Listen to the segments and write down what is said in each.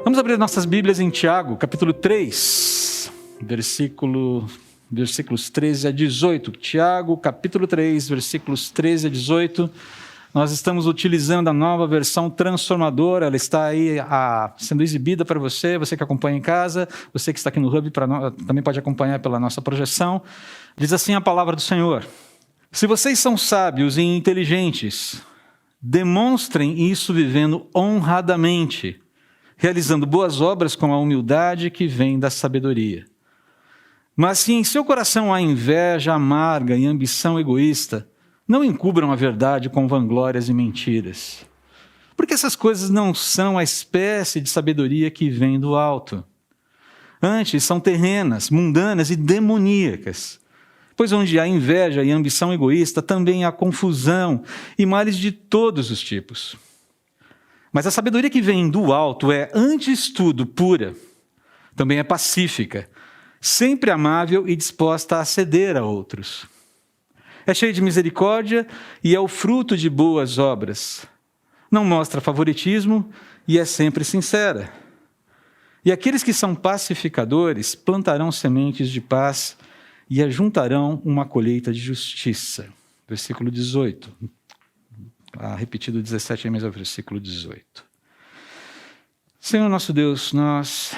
Vamos abrir nossas Bíblias em Tiago, capítulo 3, versículos 13 a 18. Tiago, capítulo 3, versículos 13 a 18. Nós estamos utilizando a nova versão transformadora, ela está aí sendo exibida para você que acompanha em casa, você que está aqui no Hub também pode acompanhar pela nossa projeção. Diz assim a palavra do Senhor: se vocês são sábios e inteligentes, demonstrem isso vivendo honradamente, realizando boas obras com a humildade que vem da sabedoria. Mas se em seu coração há inveja amarga e ambição egoísta, não encubram a verdade com vanglórias e mentiras. Porque essas coisas não são a espécie de sabedoria que vem do alto. Antes, são terrenas, mundanas e demoníacas. Pois onde há inveja e ambição egoísta, também há confusão e males de todos os tipos. Mas a sabedoria que vem do alto é, antes de tudo, pura. Também é pacífica, sempre amável e disposta a ceder a outros. É cheia de misericórdia e é o fruto de boas obras. Não mostra favoritismo e é sempre sincera. E aqueles que são pacificadores plantarão sementes de paz e ajuntarão uma colheita de justiça. Versículo 18. Repetido 17, mas é o versículo 18. Senhor nosso Deus, nós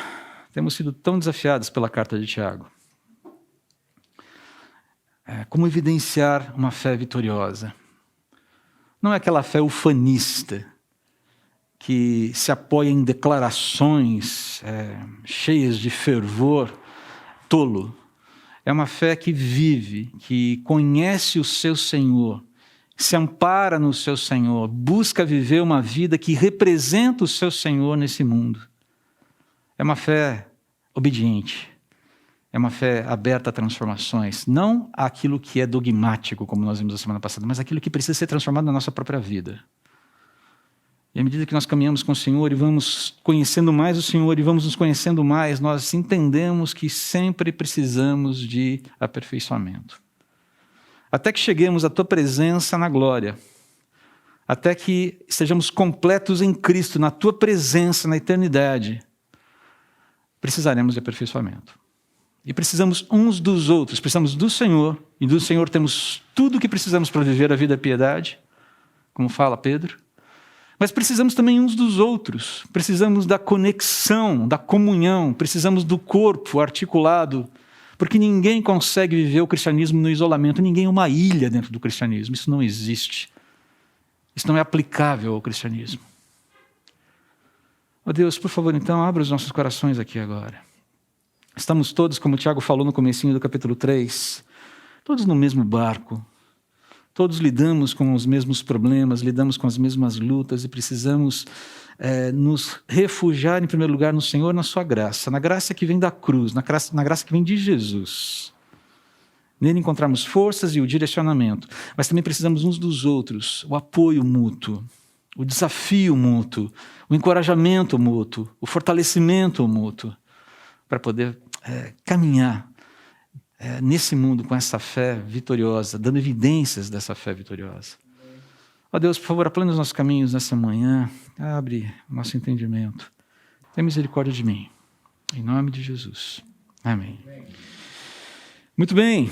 temos sido tão desafiados pela carta de Tiago. Como evidenciar uma fé vitoriosa? Não é aquela fé ufanista, que se apoia em declarações cheias de fervor tolo. É uma fé que vive, que conhece o seu Senhor, se ampara no seu Senhor, busca viver uma vida que representa o seu Senhor nesse mundo. É uma fé obediente, é uma fé aberta a transformações, não aquilo que é dogmático, como nós vimos na semana passada, mas aquilo que precisa ser transformado na nossa própria vida. E à medida que nós caminhamos com o Senhor e vamos conhecendo mais o Senhor e vamos nos conhecendo mais, nós entendemos que sempre precisamos de aperfeiçoamento. Até que cheguemos à Tua presença na glória, até que estejamos completos em Cristo, na Tua presença na eternidade, precisaremos de aperfeiçoamento. E precisamos uns dos outros, precisamos do Senhor, e do Senhor temos tudo o que precisamos para viver a vida da piedade, como fala Pedro, mas precisamos também uns dos outros, precisamos da conexão, da comunhão, precisamos do corpo articulado, porque ninguém consegue viver o cristianismo no isolamento, ninguém é uma ilha dentro do cristianismo, isso não existe. Isso não é aplicável ao cristianismo. Ó Deus, por favor, então, abra os nossos corações aqui agora. Estamos todos, como o Tiago falou no comecinho do capítulo 3, todos no mesmo barco, todos lidamos com os mesmos problemas, lidamos com as mesmas lutas e precisamos nos refugiar, em primeiro lugar, no Senhor, na sua graça, na graça que vem da cruz, na graça que vem de Jesus. Nele encontramos forças e o direcionamento, mas também precisamos uns dos outros, o apoio mútuo, o desafio mútuo, o encorajamento mútuo, o fortalecimento mútuo, para poder caminhar nesse mundo com essa fé vitoriosa, dando evidências dessa fé vitoriosa. Ó Deus, por favor, aplane os nossos caminhos nessa manhã, abre o nosso entendimento. Tenha misericórdia de mim, em nome de Jesus. Amém. Muito bem,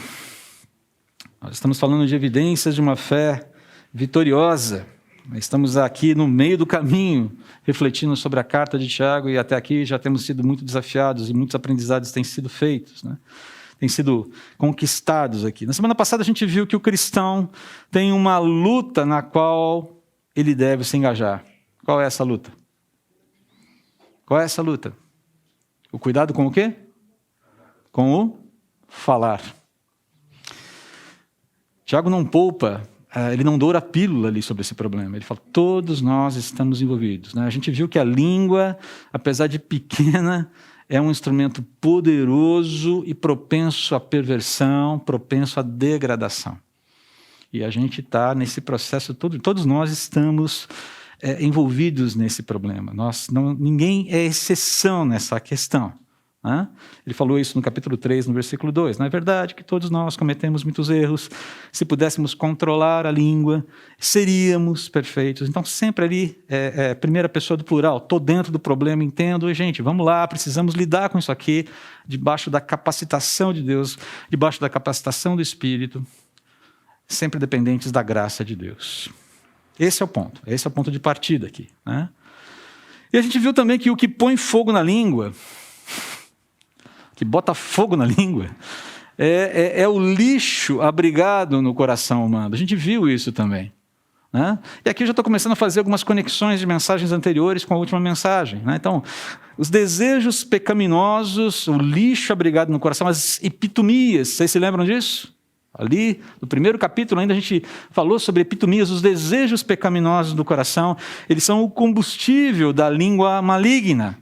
nós estamos falando de evidências de uma fé vitoriosa. Estamos aqui no meio do caminho, refletindo sobre a carta de Tiago, e até aqui já temos sido muito desafiados e muitos aprendizados têm sido feitos, né? Têm sido conquistados aqui. Na semana passada a gente viu que o cristão tem uma luta na qual ele deve se engajar. Qual é essa luta? Qual é essa luta? O cuidado com o quê? Com o falar. Tiago não poupa, ele não doura a pílula ali sobre esse problema. Ele fala, todos nós estamos envolvidos, né? A gente viu que a língua, apesar de pequena, é um instrumento poderoso e propenso à perversão, propenso à degradação. E a gente está nesse processo todo, todos nós estamos envolvidos nesse problema. Ninguém é exceção nessa questão. Ele falou isso no capítulo 3, no versículo 2. Não é verdade que todos nós cometemos muitos erros? Se pudéssemos controlar a língua, seríamos perfeitos. Então, sempre ali, primeira pessoa do plural, estou dentro do problema, entendo. E, gente, vamos lá, precisamos lidar com isso aqui, debaixo da capacitação de Deus, debaixo da capacitação do Espírito, sempre dependentes da graça de Deus. Esse é o ponto de partida aqui. E a gente viu também que o que põe fogo na língua, que bota fogo na língua, é o lixo abrigado no coração humano. A gente viu isso também. E aqui eu já estou começando a fazer algumas conexões de mensagens anteriores com a última mensagem. Então, os desejos pecaminosos, o lixo abrigado no coração, as epitomias, vocês se lembram disso? Ali, no primeiro capítulo, ainda a gente falou sobre epitomias, os desejos pecaminosos do coração, eles são o combustível da língua maligna.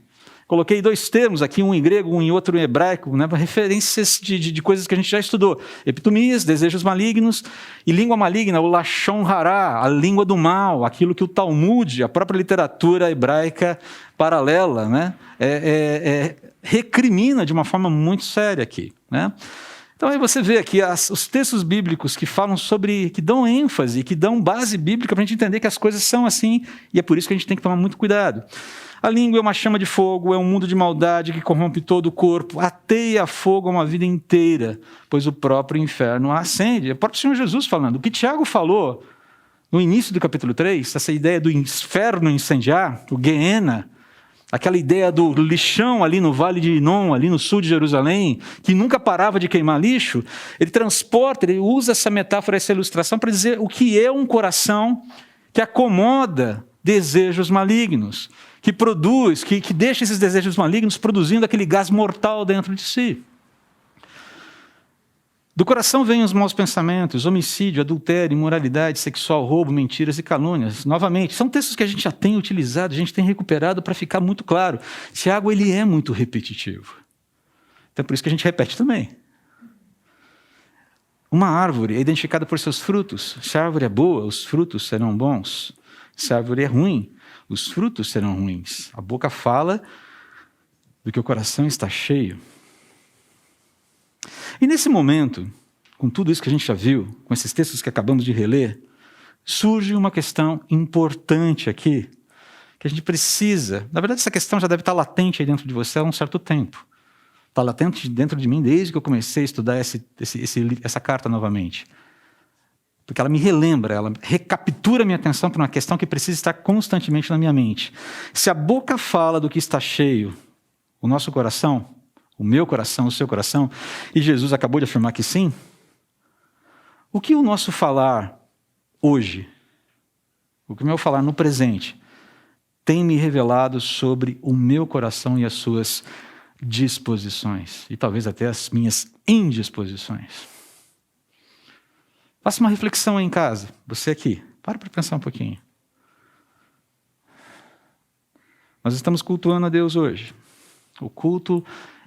Coloquei 2 termos aqui, um em grego, um em outro em hebraico, referências de coisas que a gente já estudou. Epitomias, desejos malignos, e língua maligna, o lashon hará, a língua do mal, aquilo que o Talmud, a própria literatura hebraica paralela, recrimina de uma forma muito séria aqui. Então aí você vê aqui os textos bíblicos que falam sobre, que dão ênfase, que dão base bíblica para a gente entender que as coisas são assim, e é por isso que a gente tem que tomar muito cuidado. A língua é uma chama de fogo, é um mundo de maldade que corrompe todo o corpo, ateia fogo a uma vida inteira, pois o próprio inferno a acende. É o próprio Senhor Jesus falando. O que Tiago falou no início do capítulo 3, essa ideia do inferno incendiar, o Gehenna, aquela ideia do lixão ali no Vale de Inom, ali no sul de Jerusalém, que nunca parava de queimar lixo, ele usa essa metáfora, essa ilustração para dizer o que é um coração que acomoda desejos malignos, que produz, que deixa esses desejos malignos produzindo aquele gás mortal dentro de si. Do coração vêm os maus pensamentos, homicídio, adultério, imoralidade sexual, roubo, mentiras e calúnias. Novamente, são textos que a gente já tem utilizado, a gente tem recuperado para ficar muito claro. Tiago, ele é muito repetitivo. Então, por isso que a gente repete também. Uma árvore é identificada por seus frutos. Se a árvore é boa, os frutos serão bons. Se a árvore é ruim, os frutos serão ruins. A boca fala do que o coração está cheio. E nesse momento, com tudo isso que a gente já viu, com esses textos que acabamos de reler, surge uma questão importante aqui, que a gente precisa... Na verdade, essa questão já deve estar latente aí dentro de você há um certo tempo. Está latente dentro de mim desde que eu comecei a estudar essa carta novamente. Porque ela me relembra, ela recaptura a minha atenção para uma questão que precisa estar constantemente na minha mente. Se a boca fala do que está cheio, o nosso coração, o meu coração, o seu coração, e Jesus acabou de afirmar que sim, o que o nosso falar hoje, o que o meu falar no presente, tem me revelado sobre o meu coração e as suas disposições, e talvez até as minhas indisposições. Faça uma reflexão aí em casa, você aqui, para pensar um pouquinho. Nós estamos cultuando a Deus hoje. O culto,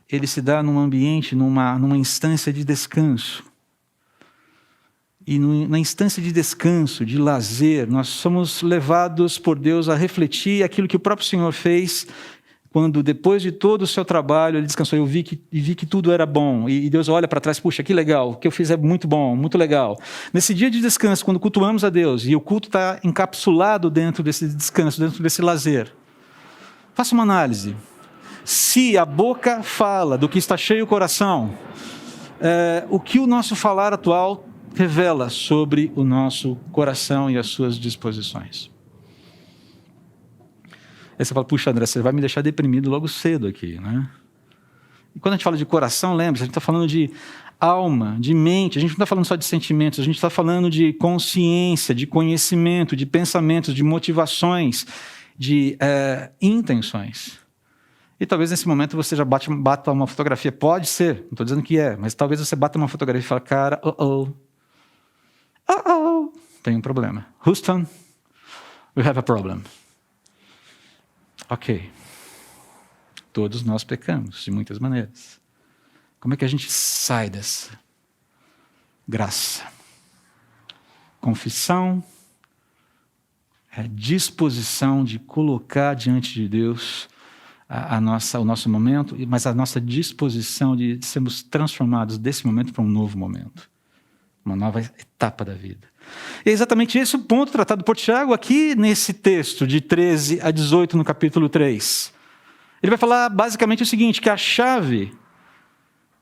ele se dá num ambiente, numa instância de descanso. E na instância de descanso, de lazer, nós somos levados por Deus a refletir aquilo que o próprio Senhor fez quando, depois de todo o seu trabalho, ele descansou. Eu vi que tudo era bom. E Deus olha para trás, puxa, que legal, o que eu fiz é muito bom, muito legal. Nesse dia de descanso, quando cultuamos a Deus, e o culto está encapsulado dentro desse descanso, dentro desse lazer, faça uma análise. Se a boca fala do que está cheio o coração, o que o nosso falar atual revela sobre o nosso coração e as suas disposições. Aí você fala, puxa, André, você vai me deixar deprimido logo cedo aqui, né? E quando a gente fala de coração, lembra, a gente está falando de alma, de mente, a gente não está falando só de sentimentos, a gente está falando de consciência, de conhecimento, de pensamentos, de motivações, de intenções. E talvez nesse momento você já bata uma fotografia, pode ser, não estou dizendo que é, mas talvez você bata uma fotografia e fala, cara, tem um problema. Houston, we have a problem. Ok. Todos nós pecamos, de muitas maneiras. Como é que a gente sai dessa? Graça. Confissão é a disposição de colocar diante de Deus o nosso momento, mas a nossa disposição de sermos transformados desse momento para um novo momento, uma nova etapa da vida. E é exatamente esse o ponto tratado por Tiago aqui nesse texto, de 13 a 18, no capítulo 3. Ele vai falar basicamente o seguinte, que a chave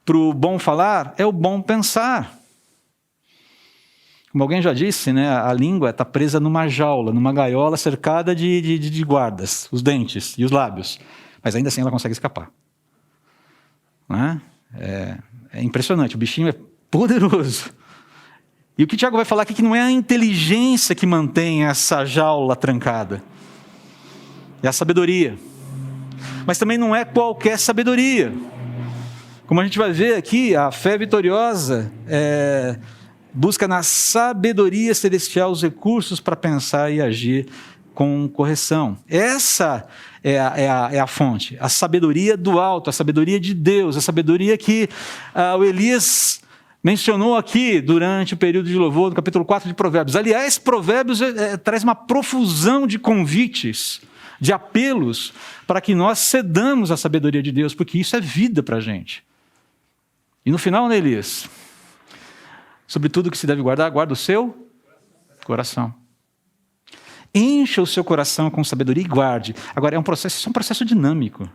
para o bom falar é o bom pensar. Como alguém já disse, né, a língua está presa numa jaula, numa gaiola cercada de guardas, os dentes e os lábios. Mas ainda assim ela consegue escapar. Não é? É impressionante, o bichinho é poderoso. E o que Tiago vai falar aqui é que não é a inteligência que mantém essa jaula trancada. É a sabedoria. Mas também não é qualquer sabedoria. Como a gente vai ver aqui, a fé vitoriosa busca na sabedoria celestial os recursos para pensar e agir com correção. Essa é a fonte, a sabedoria do alto, a sabedoria de Deus, a sabedoria que o Elias mencionou aqui durante o período de louvor, no capítulo 4 de Provérbios. Aliás, Provérbios traz uma profusão de convites, de apelos, para que nós cedamos à sabedoria de Deus, porque isso é vida para a gente. E no final, né, Elias? Sobre tudo que se deve guardar, guarda o seu coração. Encha o seu coração com sabedoria e guarde. Agora, é um processo dinâmico.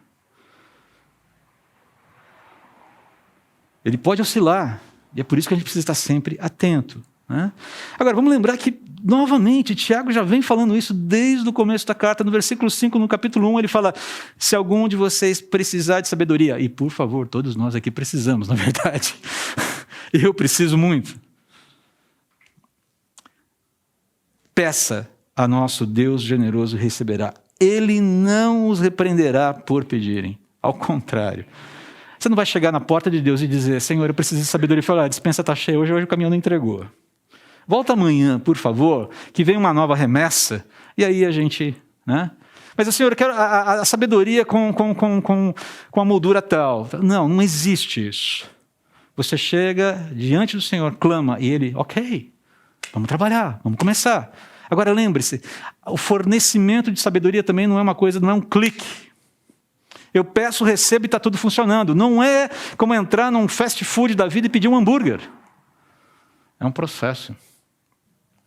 Ele pode oscilar. E é por isso que a gente precisa estar sempre atento. Né? Agora, vamos lembrar que, novamente, Tiago já vem falando isso desde o começo da carta. No versículo 5, no capítulo 1, ele fala, se algum de vocês precisar de sabedoria, e por favor, todos nós aqui precisamos, na verdade. Eu preciso muito. Peça a nosso Deus generoso receberá. Ele não os repreenderá por pedirem. Ao contrário. Você não vai chegar na porta de Deus e dizer, Senhor, eu preciso de sabedoria. E falar, a dispensa está cheia hoje o caminhão não entregou. Volta amanhã, por favor, que vem uma nova remessa, e aí a gente... Né? Mas, Senhor, eu quero a sabedoria com a moldura tal. Não existe isso. Você chega diante do Senhor, clama, e Ele, ok, vamos trabalhar, vamos começar. Agora lembre-se, o fornecimento de sabedoria também não é uma coisa, não é um clique. Eu peço, recebo e está tudo funcionando. Não é como entrar num fast food da vida e pedir um hambúrguer. É um processo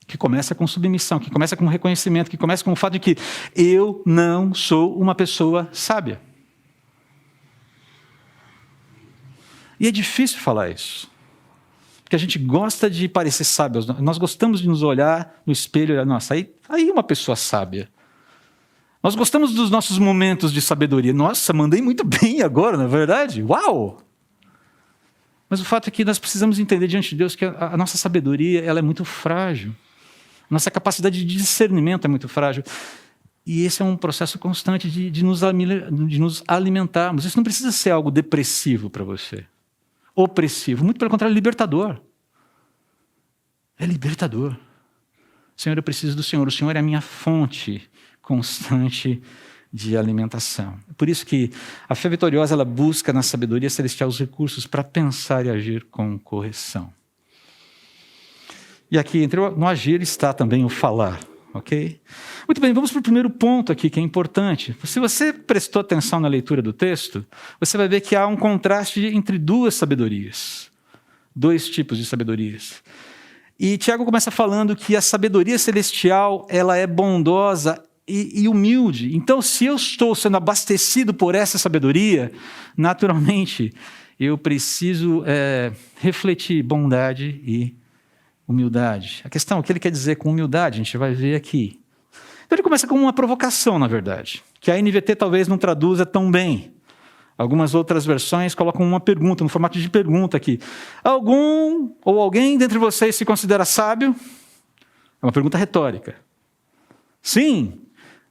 que começa com submissão, que começa com reconhecimento, que começa com o fato de que eu não sou uma pessoa sábia. E é difícil falar isso. Porque a gente gosta de parecer sábio. Nós gostamos de nos olhar no espelho e olhar, nossa, aí é uma pessoa sábia. Nós gostamos dos nossos momentos de sabedoria. Nossa, mandei muito bem agora, não é verdade? Uau! Mas o fato é que nós precisamos entender diante de Deus que a nossa sabedoria ela é muito frágil. A nossa capacidade de discernimento é muito frágil. E esse é um processo constante de nos alimentarmos. Isso não precisa ser algo depressivo para você. Opressivo. Muito pelo contrário, é libertador. É libertador. Senhor, eu preciso do Senhor. O Senhor é a minha fonte constante de alimentação. É por isso que a fé vitoriosa ela busca na sabedoria celestial os recursos para pensar e agir com correção. E aqui, no agir, está também o falar. Ok? Muito bem, vamos para o primeiro ponto aqui, que é importante. Se você prestou atenção na leitura do texto, você vai ver que há um contraste entre duas sabedorias. Dois tipos de sabedorias. E Tiago começa falando que a sabedoria celestial ela é bondosa e humilde. Então, se eu estou sendo abastecido por essa sabedoria, naturalmente, eu preciso refletir bondade e humildade. A questão, o que ele quer dizer com humildade, a gente vai ver aqui. Então, ele começa com uma provocação, na verdade, que a NVT talvez não traduza tão bem. Algumas outras versões colocam uma pergunta, no formato de pergunta aqui. Algum ou alguém dentre vocês se considera sábio? É uma pergunta retórica. Sim.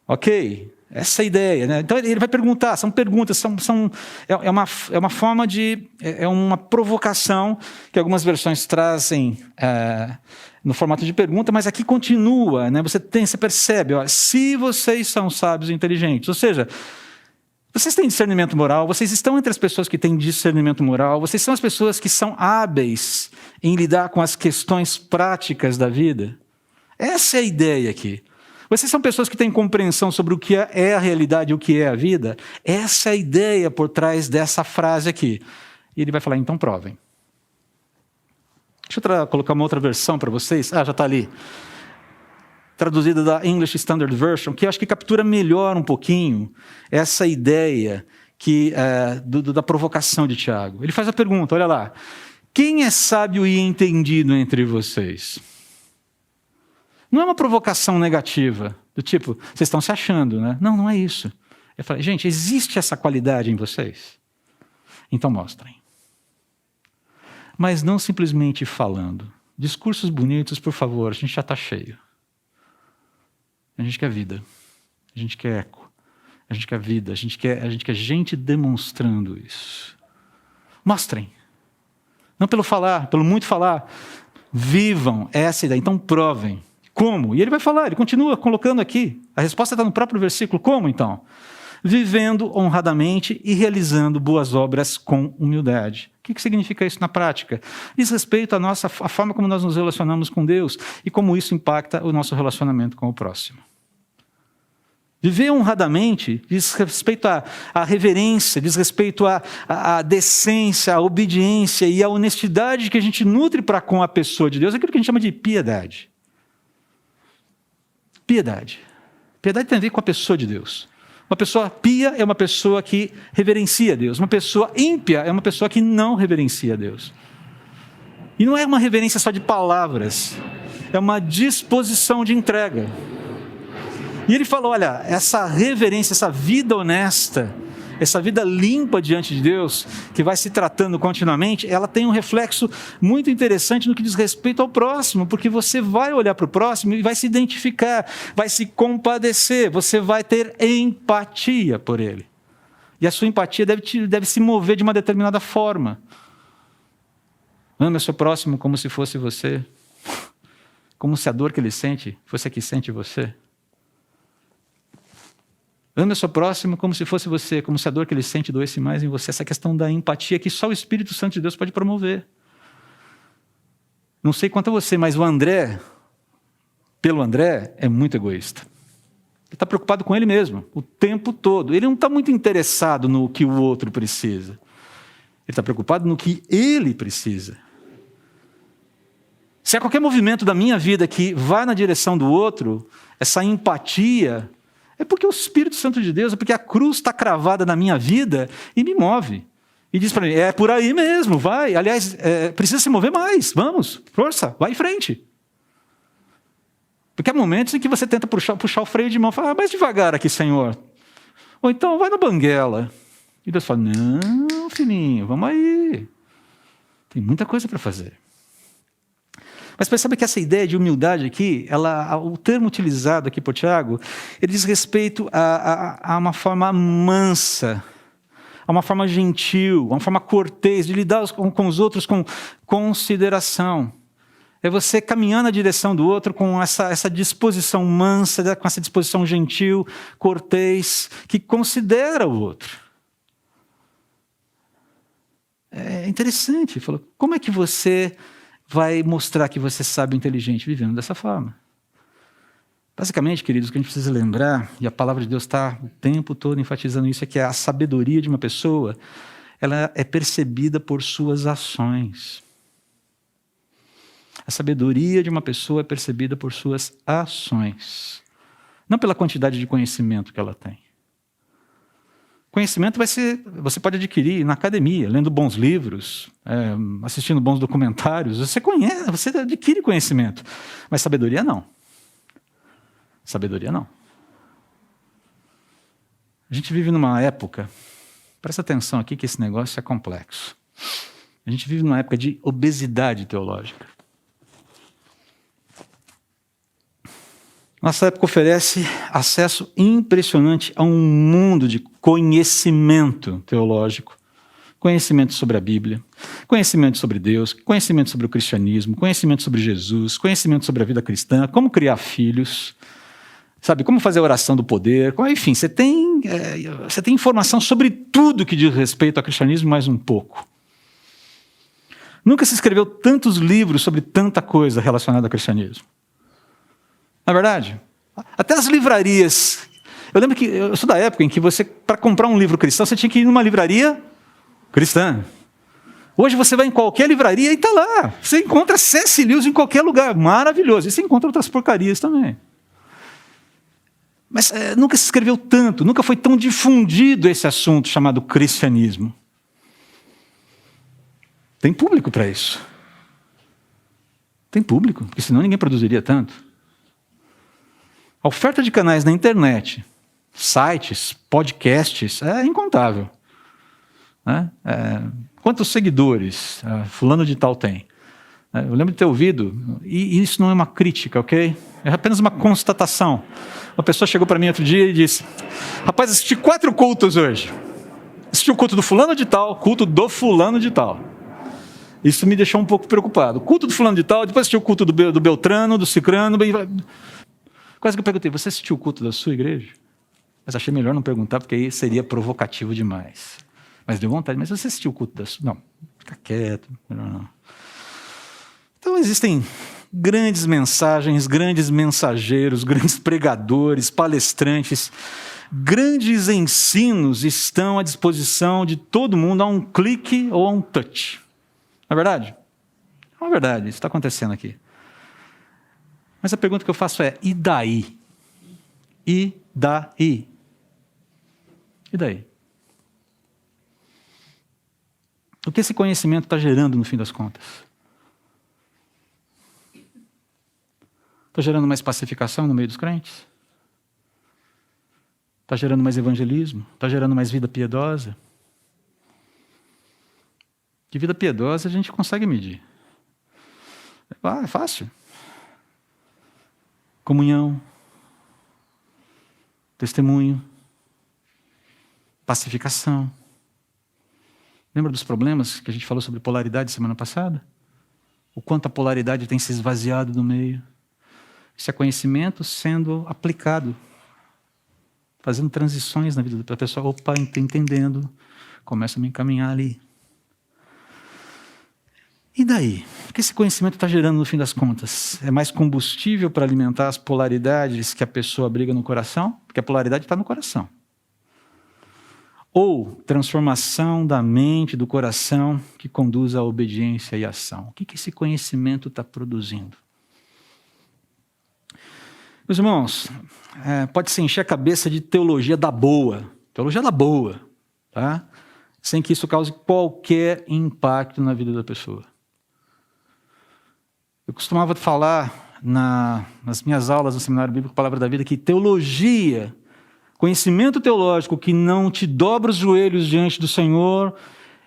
Ok, essa é a ideia, né? Então ele vai perguntar, são perguntas, é uma forma de, é uma provocação que algumas versões trazem no formato de pergunta, mas aqui continua, né? Você percebe, ó, se vocês são sábios e inteligentes, ou seja, vocês têm discernimento moral, vocês estão entre as pessoas que têm discernimento moral, vocês são as pessoas que são hábeis em lidar com as questões práticas da vida. Essa é a ideia aqui. Vocês são pessoas que têm compreensão sobre o que é a realidade e o que é a vida? Essa é a ideia por trás dessa frase aqui. E ele vai falar, então provem. Deixa eu colocar uma outra versão para vocês. Já está ali. Traduzida da English Standard Version, que eu acho que captura melhor um pouquinho essa ideia da provocação de Tiago. Ele faz a pergunta, olha lá. Quem é sábio e entendido entre vocês? Não é uma provocação negativa, do tipo, vocês estão se achando, né? Não, não é isso. Eu falei, gente, existe essa qualidade em vocês? Então mostrem. Mas não simplesmente falando. Discursos bonitos, por favor, a gente já está cheio. A gente quer vida. A gente quer eco. A gente quer vida. A gente quer gente demonstrando isso. Mostrem. Não pelo falar, pelo muito falar. Vivam essa ideia. Então provem. Como? E ele vai falar, ele continua colocando aqui. A resposta está no próprio versículo. Como então? Vivendo honradamente e realizando boas obras com humildade. O que significa isso na prática? Diz respeito à forma como nós nos relacionamos com Deus e como isso impacta o nosso relacionamento com o próximo. Viver honradamente diz respeito à reverência, diz respeito à decência, à obediência e à honestidade que a gente nutre para com a pessoa de Deus, aquilo que a gente chama de piedade. Piedade. Piedade tem a ver com a pessoa de Deus. Uma pessoa pia é uma pessoa que reverencia a Deus. Uma pessoa ímpia é uma pessoa que não reverencia a Deus. E não é uma reverência só de palavras. É uma disposição de entrega. E ele falou, olha, essa reverência, essa vida honesta, essa vida limpa diante de Deus, que vai se tratando continuamente, ela tem um reflexo muito interessante no que diz respeito ao próximo, porque você vai olhar para o próximo e vai se identificar, vai se compadecer, você vai ter empatia por ele. E a sua empatia deve se mover de uma determinada forma. Ame o seu próximo como se fosse você, como se a dor que ele sente fosse a que sente você. Ame o seu próximo como se fosse você, como se a dor que ele sente doesse mais em você. Essa questão da empatia que só o Espírito Santo de Deus pode promover. Não sei quanto a você, mas o André, pelo André, é muito egoísta. Ele está preocupado com ele mesmo, o tempo todo. Ele não está muito interessado no que o outro precisa. Ele está preocupado no que ele precisa. Se há qualquer movimento da minha vida que vá na direção do outro, essa empatia... é porque o Espírito Santo de Deus, é porque a cruz está cravada na minha vida e me move. E diz para mim, é por aí mesmo, vai. Aliás, precisa se mover mais, vamos, força, vai em frente. Porque há momentos em que você tenta puxar o freio de mão, fala, mais devagar aqui, Senhor. Ou então, vai na banguela. E Deus fala, não, filhinho, vamos aí. Tem muita coisa para fazer. Mas percebe que essa ideia de humildade aqui, o termo utilizado aqui por Tiago, ele diz respeito a uma forma mansa, a uma forma gentil, a uma forma cortês, de lidar com os outros com consideração. É você caminhar na direção do outro com essa disposição mansa, com essa disposição gentil, cortês, que considera o outro. É interessante, falou, como é que você vai mostrar que você sabe inteligente vivendo dessa forma? Basicamente, queridos, o que a gente precisa lembrar, e a palavra de Deus está o tempo todo enfatizando isso, é que a sabedoria de uma pessoa, ela é percebida por suas ações. A sabedoria de uma pessoa é percebida por suas ações, não pela quantidade de conhecimento que ela tem. Conhecimento você pode adquirir na academia, lendo bons livros, assistindo bons documentários. Você conhece, você adquire conhecimento. Mas sabedoria não. Sabedoria não. A gente vive numa época, presta atenção aqui que esse negócio é complexo. A gente vive numa época de obesidade teológica. Nossa época oferece acesso impressionante a um mundo de conhecimento teológico, conhecimento sobre a Bíblia, conhecimento sobre Deus, conhecimento sobre o cristianismo, conhecimento sobre Jesus, conhecimento sobre a vida cristã, como criar filhos, sabe, como fazer a oração do poder, enfim, você tem informação sobre tudo que diz respeito ao cristianismo, mais um pouco. Nunca se escreveu tantos livros sobre tanta coisa relacionada ao cristianismo. Na verdade, Até as livrarias. Eu lembro que eu sou da época em que você, para comprar um livro cristão, você tinha que ir numa livraria cristã. Hoje você vai em qualquer livraria e está lá. Você encontra C.S. Lewis em qualquer lugar. Maravilhoso. E você encontra outras porcarias também. Mas nunca se escreveu tanto, nunca foi tão difundido esse assunto chamado cristianismo. Tem público para isso. Tem público, porque senão ninguém produziria tanto. A oferta de canais na internet, sites, podcasts, é incontável. Né? Quantos seguidores fulano de tal tem? Eu lembro de ter ouvido, e isso não é uma crítica, ok? É apenas uma constatação. Uma pessoa chegou para mim outro dia e disse: rapaz, assisti 4 cultos hoje. Assisti o culto do fulano de tal, culto do fulano de tal. Isso me deixou um pouco preocupado. Culto do fulano de tal, depois assisti o culto do Beltrano, do Cicrano. Quase que eu perguntei: você assistiu o culto da sua igreja? Mas achei melhor não perguntar, porque aí seria provocativo demais. Mas deu vontade. Mas você assistiu o culto da sua? Não, fica quieto, melhor não. Então existem grandes mensagens, grandes mensageiros, grandes pregadores, palestrantes, grandes ensinos estão à disposição de todo mundo a um clique ou a um touch. Não é verdade? Não é verdade, isso está acontecendo aqui. Mas a pergunta que eu faço é: e daí? E daí? E daí? O que esse conhecimento está gerando no fim das contas? Está gerando mais pacificação no meio dos crentes? Está gerando mais evangelismo? Está gerando mais vida piedosa? Que vida piedosa a gente consegue medir. É fácil. Comunhão, testemunho, pacificação. Lembra dos problemas que a gente falou sobre polaridade semana passada? O quanto a polaridade tem se esvaziado do meio. Isso é conhecimento sendo aplicado, fazendo transições na vida da pessoa. Opa, entendendo, começa a me encaminhar ali. E daí? O que esse conhecimento está gerando no fim das contas? É mais combustível para alimentar as polaridades que a pessoa abriga no coração? Porque a polaridade está no coração. Ou transformação da mente, do coração, que conduz à obediência e ação? O que esse conhecimento está produzindo? Meus irmãos, pode-se encher a cabeça de teologia da boa, tá? Sem que isso cause qualquer impacto na vida da pessoa. Eu costumava falar nas minhas aulas no Seminário Bíblico Palavra da Vida que teologia, conhecimento teológico que não te dobra os joelhos diante do Senhor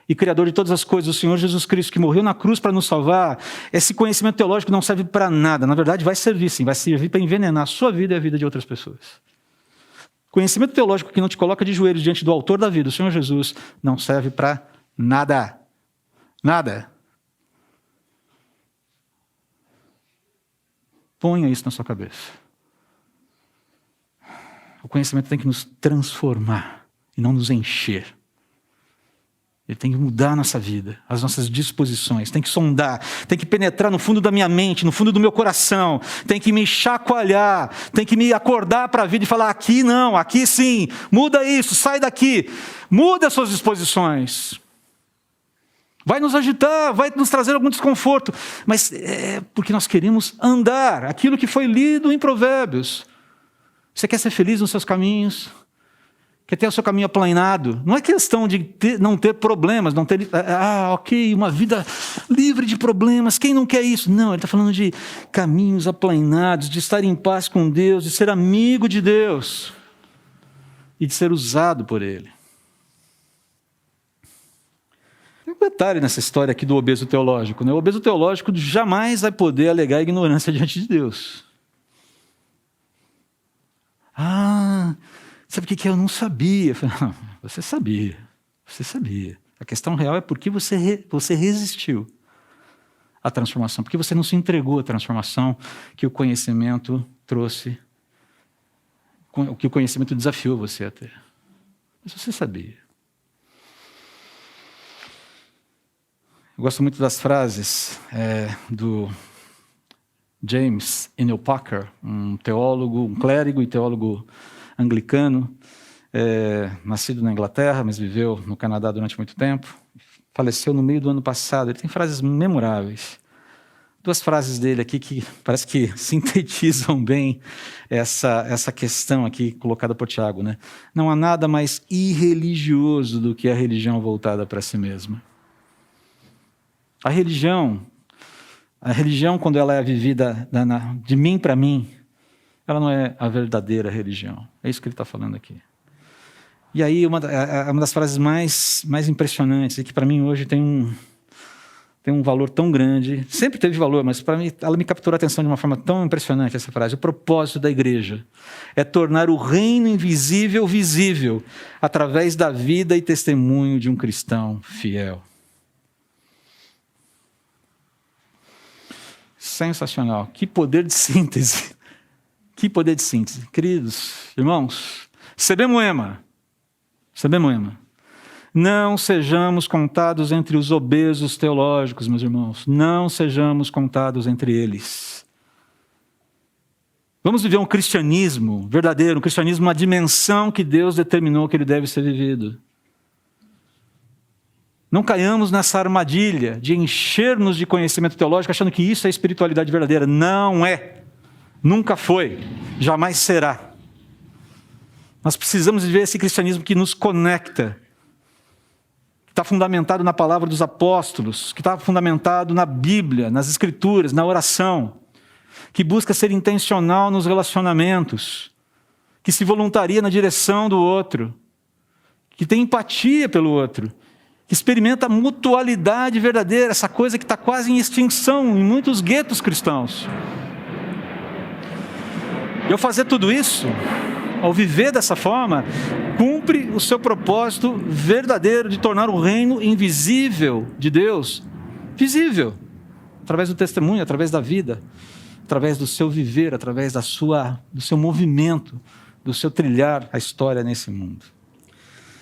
e Criador de todas as coisas, o Senhor Jesus Cristo, que morreu na cruz para nos salvar, esse conhecimento teológico não serve para nada. Na verdade, vai servir sim, vai servir para envenenar a sua vida e a vida de outras pessoas. Conhecimento teológico que não te coloca de joelhos diante do autor da vida, o Senhor Jesus, não serve para nada. Nada. Ponha isso na sua cabeça. O conhecimento tem que nos transformar e não nos encher. Ele tem que mudar a nossa vida, as nossas disposições, tem que sondar, tem que penetrar no fundo da minha mente, no fundo do meu coração, tem que me chacoalhar, tem que me acordar para a vida e falar: aqui não, aqui sim, muda isso, sai daqui, muda as suas disposições. Vai nos agitar, vai nos trazer algum desconforto, mas é porque nós queremos andar, aquilo que foi lido em Provérbios. Você quer ser feliz nos seus caminhos? Quer ter o seu caminho aplanado? Não é questão de não ter problemas, não ter... ok, uma vida livre de problemas, quem não quer isso? Não, ele está falando de caminhos aplanados, de estar em paz com Deus, de ser amigo de Deus e de ser usado por Ele. Tem um detalhe nessa história aqui do obeso teológico, né? O obeso teológico jamais vai poder alegar ignorância diante de Deus. Sabe o que eu não sabia? Eu falei: não, você sabia. A questão real é por que você resistiu à transformação, porque você não se entregou à transformação que o conhecimento trouxe, que o conhecimento desafiou você a ter. Mas você sabia. Eu gosto muito das frases do James Inel Packer, um teólogo, um clérigo e teólogo anglicano, nascido na Inglaterra, mas viveu no Canadá durante muito tempo. Faleceu no meio do ano passado. Ele tem frases memoráveis. 2 frases dele aqui que parece que sintetizam bem essa questão aqui colocada por Tiago, né? Não há nada mais irreligioso do que a religião voltada para si mesma. A religião, quando ela é vivida de mim para mim, ela não é a verdadeira religião. É isso que ele está falando aqui. E aí, uma das frases mais impressionantes, e que para mim hoje tem um valor tão grande, sempre teve valor, mas para mim ela me capturou a atenção de uma forma tão impressionante, essa frase. O propósito da igreja é tornar o reino invisível visível através da vida e testemunho de um cristão fiel. Sensacional. Que poder de síntese. Que poder de síntese. Queridos irmãos, Sebemoema. Não sejamos contados entre os obesos teológicos, meus irmãos. Não sejamos contados entre eles. Vamos viver um cristianismo verdadeiro, um cristianismo na dimensão que Deus determinou que ele deve ser vivido. Não caiamos nessa armadilha de encher-nos de conhecimento teológico achando que isso é espiritualidade verdadeira. Não é. Nunca foi. Jamais será. Nós precisamos viver esse cristianismo que nos conecta, que está fundamentado na palavra dos apóstolos, que está fundamentado na Bíblia, nas Escrituras, na oração, que busca ser intencional nos relacionamentos, que se voluntaria na direção do outro, que tem empatia pelo outro, que experimenta a mutualidade verdadeira, essa coisa que está quase em extinção em muitos guetos cristãos. E ao fazer tudo isso, ao viver dessa forma, cumpre o seu propósito verdadeiro de tornar o reino invisível de Deus visível, através do testemunho, através da vida, através do seu viver, através do seu movimento, do seu trilhar a história nesse mundo.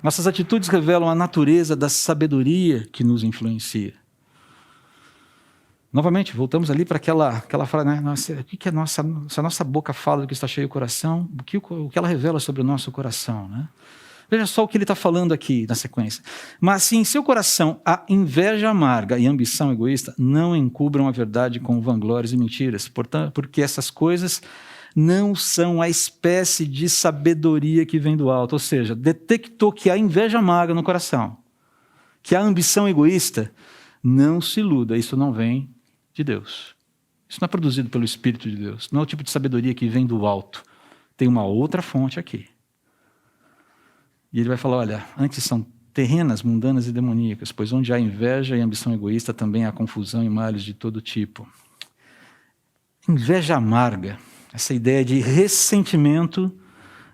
Nossas atitudes revelam a natureza da sabedoria que nos influencia. Novamente, voltamos ali para aquela frase, né? O que é se a nossa boca fala do que está cheio o coração, o que ela revela sobre o nosso coração, né? Veja só o que ele está falando aqui na sequência. Mas se em seu coração há inveja amarga e ambição egoísta, não encubram a verdade com vanglórias e mentiras, portanto, porque essas coisas não são a espécie de sabedoria que vem do alto. Ou seja, detectou que há inveja amarga no coração, que há ambição egoísta, não se iluda, isso não vem de Deus. Isso não é produzido pelo Espírito de Deus. Não é o tipo de sabedoria que vem do alto. Tem uma outra fonte aqui. E ele vai falar, olha, antes são terrenas, mundanas e demoníacas, pois onde há inveja e ambição egoísta, também há confusão e males de todo tipo. Inveja amarga, essa ideia de ressentimento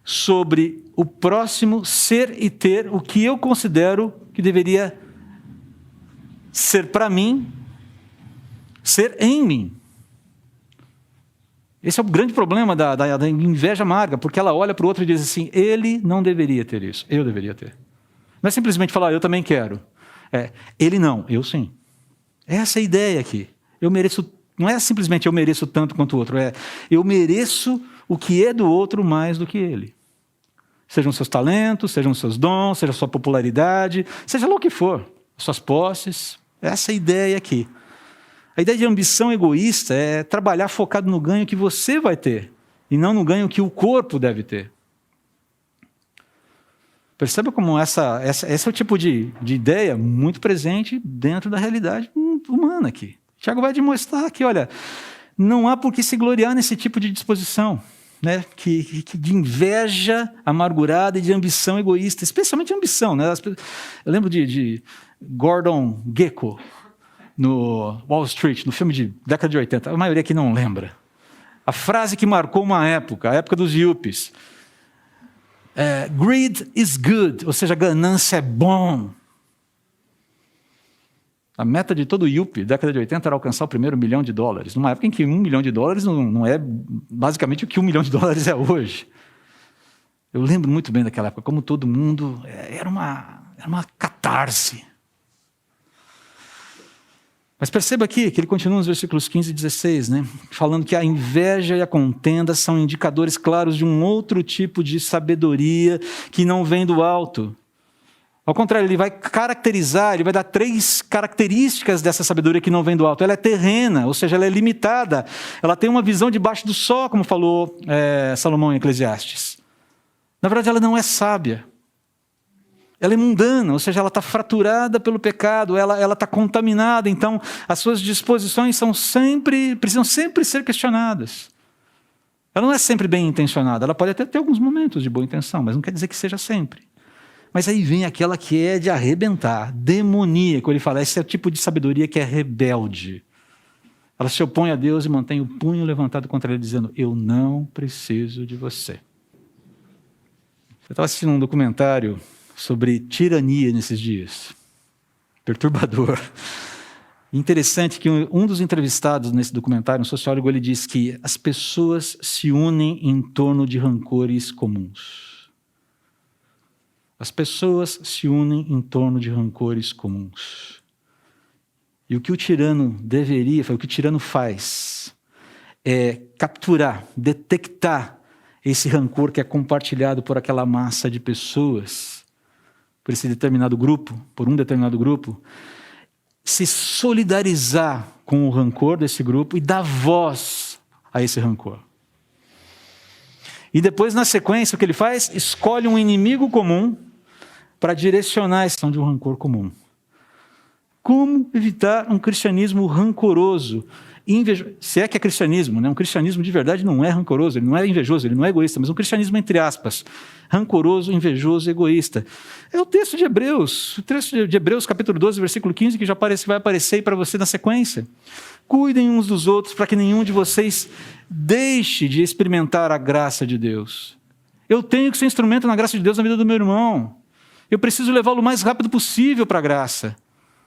sobre o próximo ser e ter o que eu considero que deveria ser para mim, ser em mim. Esse é o grande problema da inveja amarga, porque ela olha para o outro e diz assim, ele não deveria ter isso, eu deveria ter. Não é simplesmente falar, eu também quero. Ele não, eu sim. Essa é a ideia aqui. Eu mereço, não é simplesmente eu mereço tanto quanto o outro, eu mereço o que é do outro mais do que ele. Sejam seus talentos, sejam seus dons, seja a sua popularidade, seja lá o que for, suas posses. Essa é a ideia aqui. A ideia de ambição egoísta é trabalhar focado no ganho que você vai ter, e não no ganho que o corpo deve ter. Perceba como esse é o tipo de ideia muito presente dentro da realidade humana aqui. Tiago vai demonstrar que, olha, não há por que se gloriar nesse tipo de disposição, né? De inveja amargurada e de ambição egoísta, especialmente ambição, né? Eu lembro de Gordon Gekko, no Wall Street, no filme de década de 80, a maioria aqui não lembra. A frase que marcou uma época, a época dos yuppies. Greed is good, ou seja, ganância é bom. A meta de todo yuppie, década de 80, era alcançar o primeiro $1 milhão, numa época em que $1 milhão não é basicamente o que $1 milhão é hoje. Eu lembro muito bem daquela época, como todo mundo, era uma catarse. Mas perceba aqui que ele continua nos versículos 15 e 16, né? Falando que a inveja e a contenda são indicadores claros de um outro tipo de sabedoria que não vem do alto. Ao contrário, ele vai caracterizar, ele vai dar 3 características dessa sabedoria que não vem do alto. Ela é terrena, ou seja, ela é limitada. Ela tem uma visão debaixo do sol, como falou Salomão em Eclesiastes. Na verdade, ela não é sábia. Ela é mundana, ou seja, ela está fraturada pelo pecado, ela está contaminada. Então, as suas disposições precisam sempre ser questionadas. Ela não é sempre bem intencionada. Ela pode até ter alguns momentos de boa intenção, mas não quer dizer que seja sempre. Mas aí vem aquela que é de arrebentar, demoníaco. Ele fala, esse é o tipo de sabedoria que é rebelde. Ela se opõe a Deus e mantém o punho levantado contra ele, dizendo, eu não preciso de você. Eu estava assistindo um documentário sobre tirania nesses dias. Perturbador. Interessante que um dos entrevistados nesse documentário, um sociólogo, ele diz que as pessoas se unem em torno de rancores comuns. As pessoas se unem em torno de rancores comuns. E o que o tirano o que o tirano faz, é capturar, detectar esse rancor que é compartilhado por aquela massa de pessoas, por esse determinado grupo, por um determinado grupo, se solidarizar com o rancor desse grupo e dar voz a esse rancor. E depois, na sequência, o que ele faz? Escolhe um inimigo comum para direcionar a ação de um rancor comum. Como evitar um cristianismo rancoroso, invejoso? Se é que é cristianismo, né? Um cristianismo de verdade não é rancoroso, ele não é invejoso, ele não é egoísta, mas um cristianismo entre aspas, rancoroso, invejoso, egoísta. É o texto de Hebreus, capítulo 12, versículo 15, que vai aparecer aí para você na sequência. Cuidem uns dos outros para que nenhum de vocês deixe de experimentar a graça de Deus. Eu tenho que ser instrumento na graça de Deus na vida do meu irmão. Eu preciso levá-lo o mais rápido possível para a graça,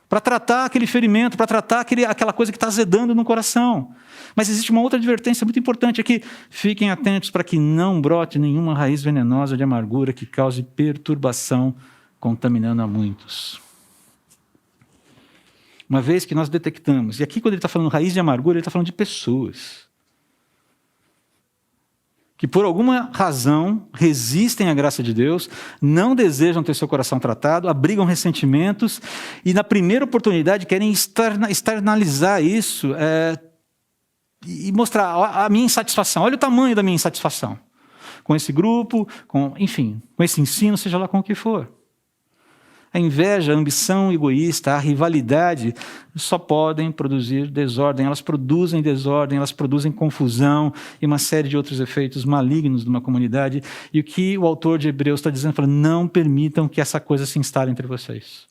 para tratar aquele ferimento, para tratar aquela coisa que está azedando no coração. Mas existe uma outra advertência muito importante aqui. Fiquem atentos para que não brote nenhuma raiz venenosa de amargura que cause perturbação, contaminando a muitos. Uma vez que nós detectamos, e aqui quando ele está falando raiz de amargura, ele está falando de pessoas que por alguma razão resistem à graça de Deus, não desejam ter seu coração tratado, abrigam ressentimentos e na primeira oportunidade querem externalizar isso e mostrar a minha insatisfação. Olha o tamanho da minha insatisfação com esse grupo, com esse ensino, seja lá com o que for. A inveja, a ambição egoísta, a rivalidade só podem produzir desordem. Elas produzem desordem, elas produzem confusão e uma série de outros efeitos malignos numa comunidade. E o que o autor de Hebreus está dizendo, fala, não permitam que essa coisa se instale entre vocês.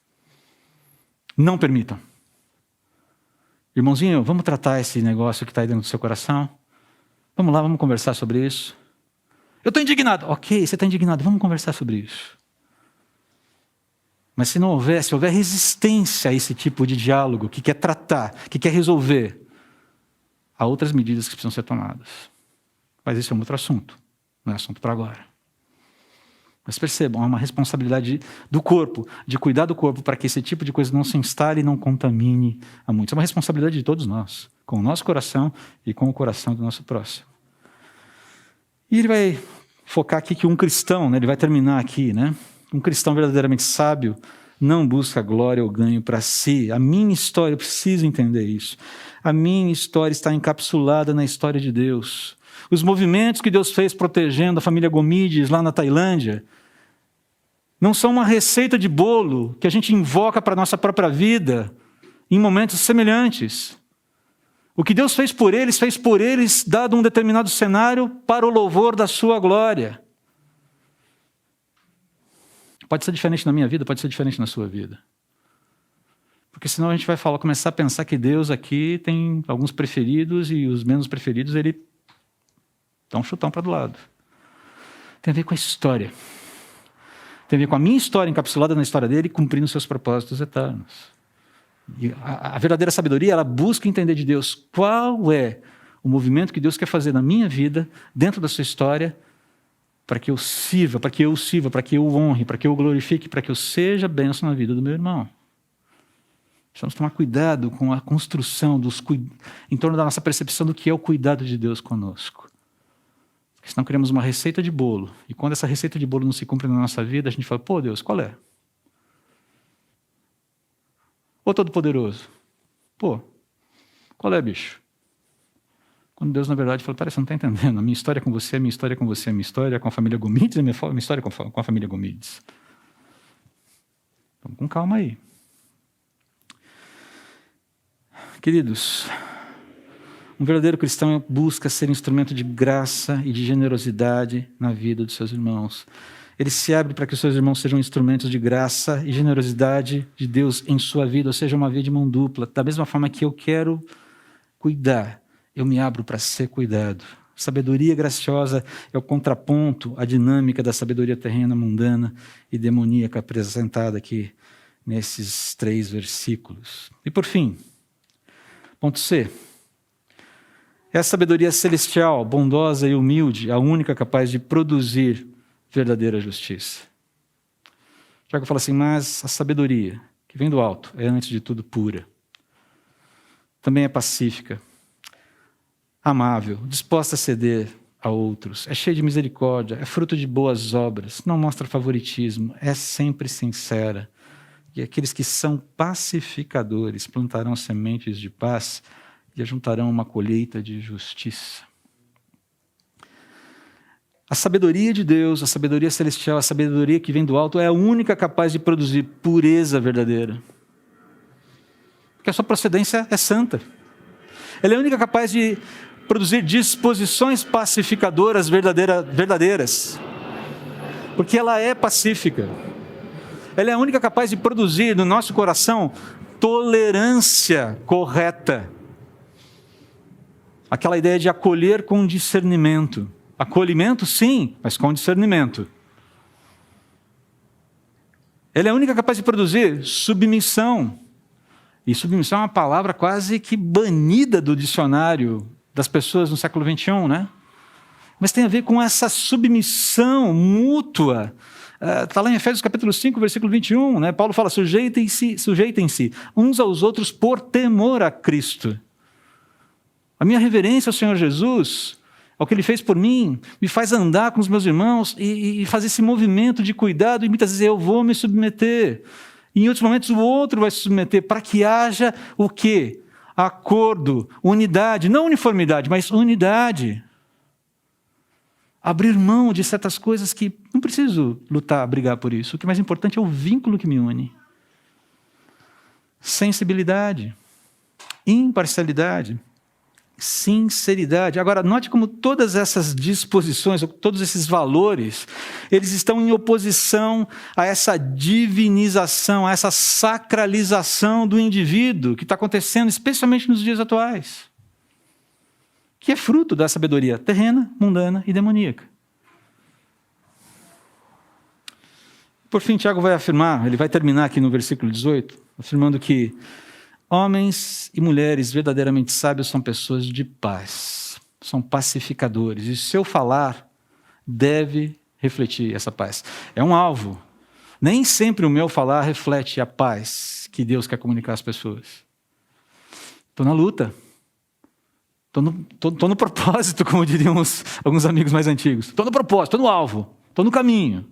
Não permitam. Irmãozinho, vamos tratar esse negócio que está aí dentro do seu coração? Vamos lá, vamos conversar sobre isso. Eu estou indignado. Ok, você está indignado, vamos conversar sobre isso. Mas se houver resistência a esse tipo de diálogo, que quer tratar, que quer resolver, há outras medidas que precisam ser tomadas. Mas esse é um outro assunto, não é assunto para agora. Mas percebam, há uma responsabilidade do corpo, de cuidar do corpo para que esse tipo de coisa não se instale e não contamine a muitos. É uma responsabilidade de todos nós, com o nosso coração e com o coração do nosso próximo. E ele vai focar aqui que um cristão, né, ele vai terminar aqui, né? Um cristão verdadeiramente sábio não busca glória ou ganho para si. A minha história, eu preciso entender isso. A minha história está encapsulada na história de Deus. Os movimentos que Deus fez protegendo a família Gomides lá na Tailândia não são uma receita de bolo que a gente invoca para a nossa própria vida em momentos semelhantes. O que Deus fez por eles, dado um determinado cenário para o louvor da sua glória. Pode ser diferente na minha vida, pode ser diferente na sua vida. Porque senão a gente vai começar a pensar que Deus aqui tem alguns preferidos e os menos preferidos ele dá um chutão para do lado. Tem a ver com a história. Tem a ver com a minha história encapsulada na história dele, cumprindo seus propósitos eternos. E a verdadeira sabedoria, ela busca entender de Deus qual é o movimento que Deus quer fazer na minha vida, dentro da sua história, para que eu sirva, para que eu honre, para que eu glorifique, para que eu seja bênção na vida do meu irmão. Precisamos tomar cuidado com a construção em torno da nossa percepção do que é o cuidado de Deus conosco. Porque senão criamos uma receita de bolo. E quando essa receita de bolo não se cumpre na nossa vida, a gente fala, pô, Deus, qual é? Ô Todo-Poderoso, pô, qual é, bicho? Quando Deus, na verdade, fala, peraí, você não está entendendo. A minha história com você, a minha história com você, a minha história com a família Gomides, a minha história com a família Gomides. Vamos com calma aí. Queridos, um verdadeiro cristão busca ser instrumento de graça e de generosidade na vida dos seus irmãos. Ele se abre para que os seus irmãos sejam instrumentos de graça e generosidade de Deus em sua vida, ou seja, uma via de mão dupla. Da mesma forma que eu quero cuidar, eu me abro para ser cuidado. Sabedoria graciosa é o contraponto à dinâmica da sabedoria terrena, mundana e demoníaca apresentada aqui nesses 3 versículos. E por fim, ponto C. É a sabedoria celestial, bondosa e humilde, a única capaz de produzir verdadeira justiça. Tiago fala assim, mas a sabedoria que vem do alto é, antes de tudo, pura. Também é pacífica, amável, disposta a ceder a outros, é cheia de misericórdia, é fruto de boas obras, não mostra favoritismo, é sempre sincera. E aqueles que são pacificadores plantarão sementes de paz e ajuntarão uma colheita de justiça. A sabedoria de Deus, a sabedoria celestial, a sabedoria que vem do alto é a única capaz de produzir pureza verdadeira. Porque a sua procedência é santa. Ela é a única capaz de produzir disposições pacificadoras verdadeiras. Porque ela é pacífica. Ela é a única capaz de produzir no nosso coração tolerância correta. Aquela ideia de acolher com discernimento. Acolhimento, sim, mas com discernimento. Ela é a única capaz de produzir submissão. E submissão é uma palavra quase que banida do dicionário das pessoas no século XXI, né? Mas tem a ver com essa submissão mútua. Está lá em Efésios capítulo 5, versículo 21, né? Paulo fala, sujeitem-se uns aos outros por temor a Cristo. A minha reverência ao Senhor Jesus, ao que Ele fez por mim, me faz andar com os meus irmãos e fazer esse movimento de cuidado, e muitas vezes eu vou me submeter. E em outros momentos o outro vai se submeter, para que haja o quê? Acordo, unidade, não uniformidade, mas unidade. Abrir mão de certas coisas que não preciso lutar, brigar por isso. O que é mais importante é o vínculo que me une. Sensibilidade, imparcialidade, sinceridade. Agora, note como todas essas disposições, todos esses valores, eles estão em oposição a essa divinização, a essa sacralização do indivíduo que está acontecendo, especialmente nos dias atuais, que é fruto da sabedoria terrena, mundana e demoníaca. Por fim, Tiago vai afirmar, ele vai terminar aqui no versículo 18, afirmando que homens e mulheres verdadeiramente sábios são pessoas de paz, são pacificadores, e seu falar deve refletir essa paz. É um alvo. Nem sempre o meu falar reflete a paz que Deus quer comunicar às pessoas. Estou na luta. Estou no propósito, como diriam alguns amigos mais antigos. Estou no propósito, estou no alvo, estou no caminho.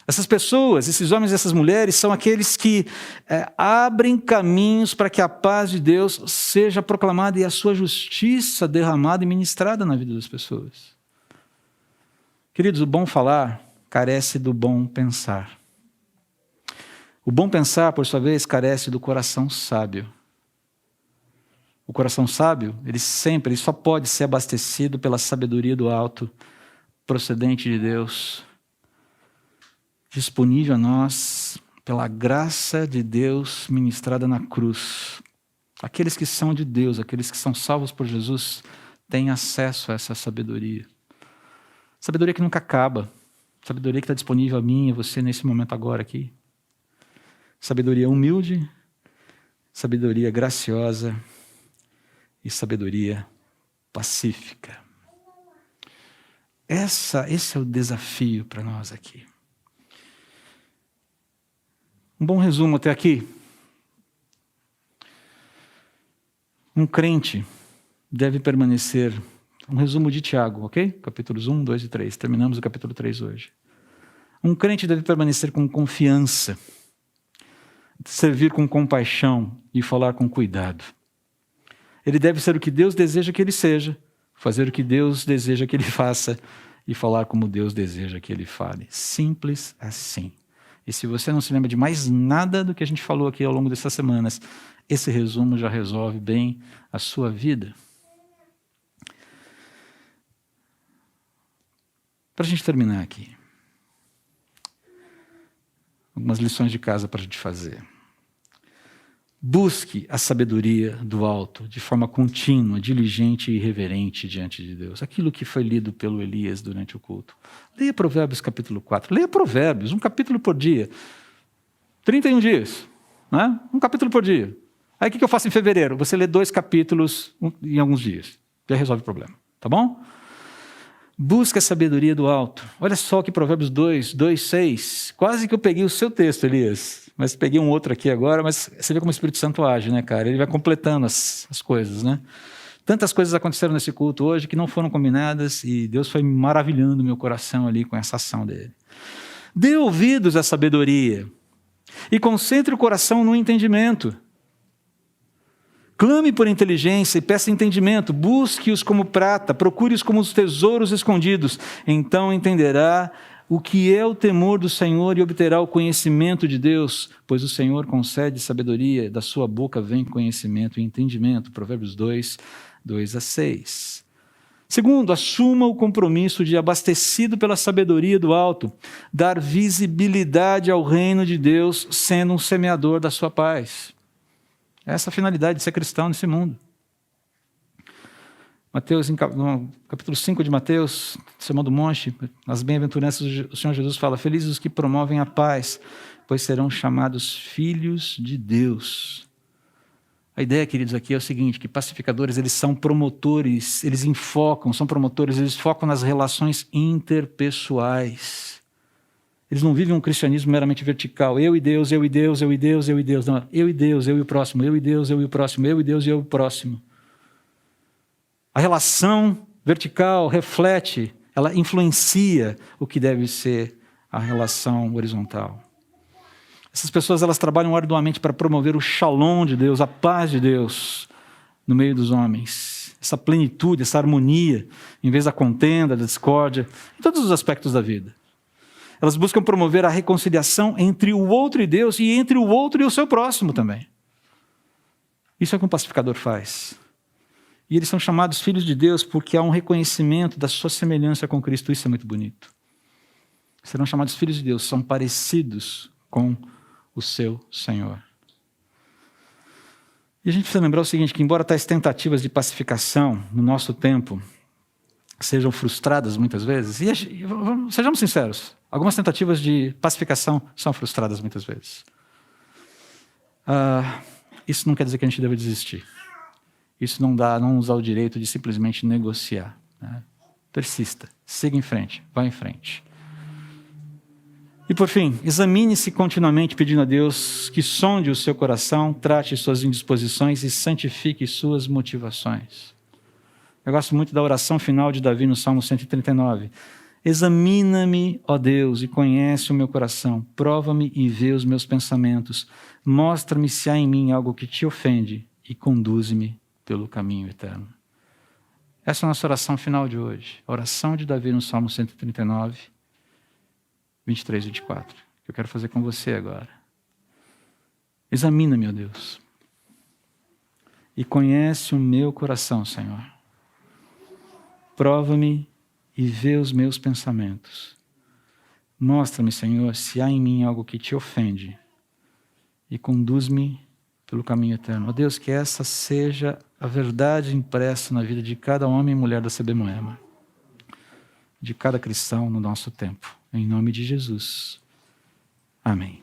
Essas pessoas, esses homens e essas mulheres, são aqueles que abrem caminhos para que a paz de Deus seja proclamada e a sua justiça derramada e ministrada na vida das pessoas. Queridos, o bom falar carece do bom pensar. O bom pensar, por sua vez, carece do coração sábio. O coração sábio, ele só pode ser abastecido pela sabedoria do alto, procedente de Deus, disponível a nós pela graça de Deus ministrada na cruz. Aqueles que são de Deus, aqueles que são salvos por Jesus, têm acesso a essa sabedoria. Sabedoria que nunca acaba. Sabedoria que está disponível a mim e a você nesse momento agora aqui. Sabedoria humilde, sabedoria graciosa e sabedoria pacífica. Esse é o desafio para nós aqui. Um bom resumo até aqui. Um crente deve permanecer... Um resumo de Tiago, ok? Capítulos 1, 2 e 3. Terminamos o capítulo 3 hoje. Um crente deve permanecer com confiança, servir com compaixão e falar com cuidado. Ele deve ser o que Deus deseja que ele seja, fazer o que Deus deseja que ele faça e falar como Deus deseja que ele fale. Simples assim. E se você não se lembra de mais nada do que a gente falou aqui ao longo dessas semanas, esse resumo já resolve bem a sua vida. Para a gente terminar aqui, algumas lições de casa para a gente fazer. Busque a sabedoria do alto, de forma contínua, diligente e reverente diante de Deus. Aquilo que foi lido pelo Elias durante o culto. Leia Provérbios capítulo 4. Leia Provérbios, um capítulo por dia. 31 dias. Né? Um capítulo por dia. Aí o que eu faço em fevereiro? Você lê 2 capítulos em alguns dias. Já resolve o problema. Tá bom? Busca a sabedoria do alto. Olha só que Provérbios 2, 6. Quase que eu peguei o seu texto, Elias. Mas peguei um outro aqui agora, mas você vê como o Espírito Santo age, né, cara? Ele vai completando as coisas, né? Tantas coisas aconteceram nesse culto hoje que não foram combinadas e Deus foi maravilhando meu coração ali com essa ação dele. Dê ouvidos à sabedoria e concentre o coração no entendimento. Clame por inteligência e peça entendimento, busque-os como prata, procure-os como os tesouros escondidos. Então entenderá o que é o temor do Senhor e obterá o conhecimento de Deus, pois o Senhor concede sabedoria, da sua boca vem conhecimento e entendimento. Provérbios 2, 2 a 6. Segundo, assuma o compromisso de, abastecido pela sabedoria do alto, dar visibilidade ao reino de Deus, sendo um semeador da sua paz. Essa é a finalidade de ser cristão nesse mundo. Mateus, no capítulo 5 de Mateus, Sermão do Monte, nas bem-aventuranças, o Senhor Jesus fala: felizes os que promovem a paz, pois serão chamados filhos de Deus. A ideia, queridos, aqui é o seguinte, que pacificadores, eles são promotores, eles são promotores, eles focam nas relações interpessoais. Eles não vivem um cristianismo meramente vertical. Eu e Deus, eu e Deus, eu e Deus, eu e Deus. Não, eu e Deus, eu e o próximo. Eu e Deus, eu e o próximo. Eu e Deus e eu e o próximo. A relação vertical reflete, ela influencia o que deve ser a relação horizontal. Essas pessoas, elas trabalham arduamente para promover o shalom de Deus, a paz de Deus no meio dos homens. Essa plenitude, essa harmonia, em vez da contenda, da discórdia, em todos os aspectos da vida. Elas buscam promover a reconciliação entre o outro e Deus e entre o outro e o seu próximo também. Isso é o que um pacificador faz. E eles são chamados filhos de Deus porque há um reconhecimento da sua semelhança com Cristo. Isso é muito bonito. Serão chamados filhos de Deus, são parecidos com o seu Senhor. E a gente precisa lembrar o seguinte, que embora tais tentativas de pacificação no nosso tempo sejam frustradas muitas vezes, e sejamos sinceros, algumas tentativas de pacificação são frustradas muitas vezes. Isso não quer dizer que a gente deva desistir. Isso não nos dá o direito de simplesmente negociar. Né? Persista, siga em frente, vá em frente. E por fim, examine-se continuamente pedindo a Deus que sonde o seu coração, trate suas indisposições e santifique suas motivações. Eu gosto muito da oração final de Davi no Salmo 139. Examina-me, ó Deus, e conhece o meu coração. Prova-me e vê os meus pensamentos. Mostra-me se há em mim algo que te ofende e conduze-me pelo caminho eterno. Essa é a nossa oração final de hoje. A oração de Davi no Salmo 139, 23 e 24. Que eu quero fazer com você agora. Examina-me, ó Deus. E conhece o meu coração, Senhor. Prova-me e vê os meus pensamentos. Mostra-me, Senhor, se há em mim algo que te ofende e conduz-me pelo caminho eterno. Ó Deus, que essa seja a verdade impressa na vida de cada homem e mulher da CB Moema, de cada cristão no nosso tempo. Em nome de Jesus. Amém.